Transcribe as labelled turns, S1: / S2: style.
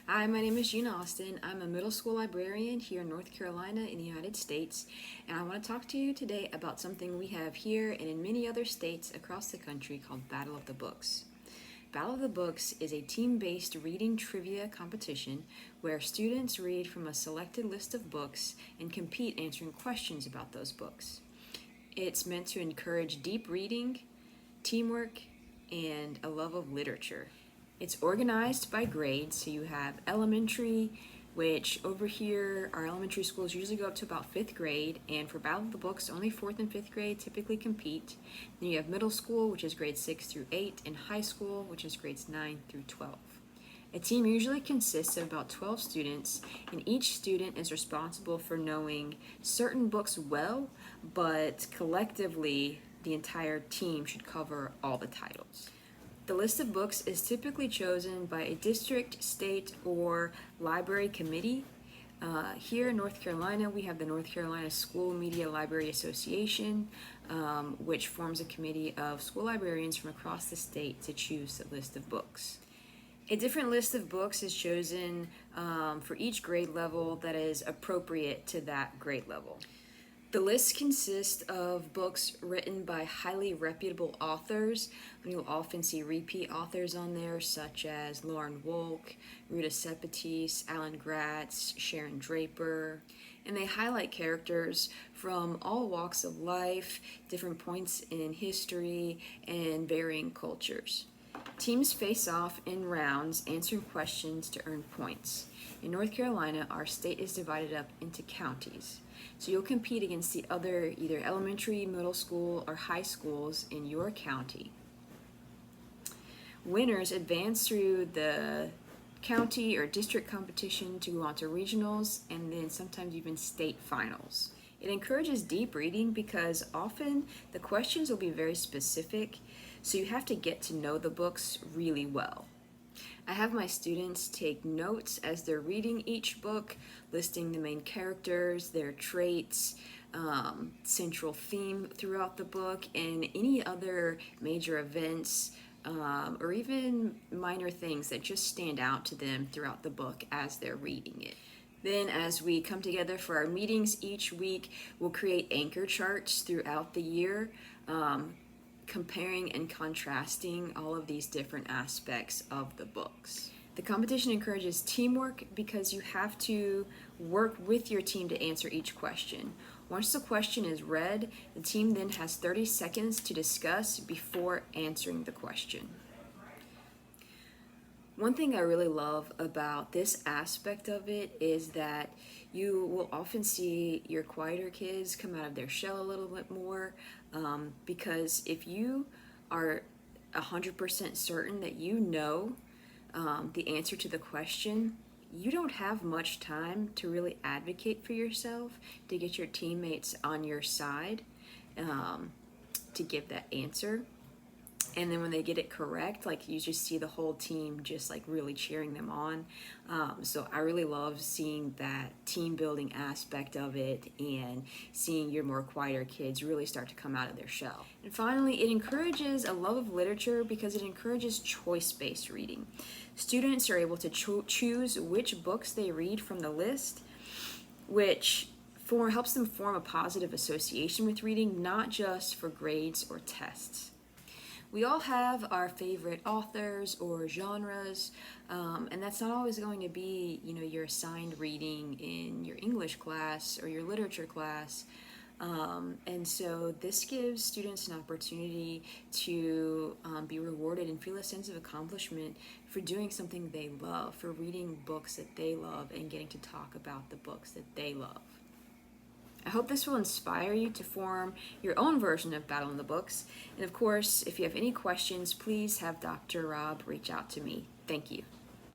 S1: Hi, my name is Gina Austin. I'm a middle school librarian here in North Carolina in the United States, and I want to talk to you today about something we have here and in many other states across the country called Battle of the Books. Battle of the Books is a team-based reading trivia competition where students read from a selected list of books and compete answering questions about those books. It's meant to encourage deep reading, teamwork, and a love of literature. It's organized by grades, so you have elementary, which over here, our elementary schools usually go up to about 5th grade, and for Battle of the Books, only 4th and 5th grade typically compete. Then you have middle school, which is grades 6 through 8, and high school, which is grades 9 through 12. A team usually consists of about 12 students, and each student is responsible for knowing certain books well, but collectively, the entire team should cover all the titles. The list of books is typically chosen by a district, state, or library committee. Here in North Carolina, we have the North Carolina School Media Library Association, which forms a committee of school librarians from across the state to choose the list of books. A different list of books is chosen for each grade level that is appropriate to that grade level. The list consists of books written by highly reputable authors. You'll often see repeat authors on there, such as Lauren Wolk, Ruta Sepetys, Alan Gratz, Sharon Draper, and they highlight characters from all walks of life, different points in history, and varying cultures. Teams face off in rounds, answering questions to earn points. In North Carolina, our state is divided up into counties. So you'll compete against the other either elementary, middle school, or high schools in your county. Winners advance through the county or district competition to go on to regionals and then sometimes even state finals. It encourages deep reading because often the questions will be very specific, so you have to get to know the books really well. I have my students take notes as they're reading each book, listing the main characters, their traits, central theme throughout the book, and any other major events or even minor things that just stand out to them throughout the book as they're reading it. Then as we come together for our meetings each week, we'll create anchor charts throughout the year, comparing and contrasting all of these different aspects of the books. The competition encourages teamwork because you have to work with your team to answer each question. Once the question is read, the team then has 30 seconds to discuss before answering the question. One thing I really love about this aspect of it is that you will often see your quieter kids come out of their shell a little bit more, because if you are 100% certain that you know the answer to the question, you don't have much time to really advocate for yourself, to get your teammates on your side, to give that answer. And then when they get it correct, like you just see the whole team just like really cheering them on. So I really love seeing that team building aspect of it and seeing your more quieter kids really start to come out of their shell. And finally, it encourages a love of literature because it encourages choice-based reading. Students are able to choose which books they read from the list, which helps them form a positive association with reading, not just for grades or tests. We all have our favorite authors or genres, and that's not always going to be, your assigned reading in your English class or your literature class. And so this gives students an opportunity to be rewarded and feel a sense of accomplishment for doing something they love, for reading books that they love and getting to talk about the books that they love. I hope this will inspire you to form your own version of Battle in the Books. And of course, if you have any questions, please have Dr. Rob reach out to me. Thank you.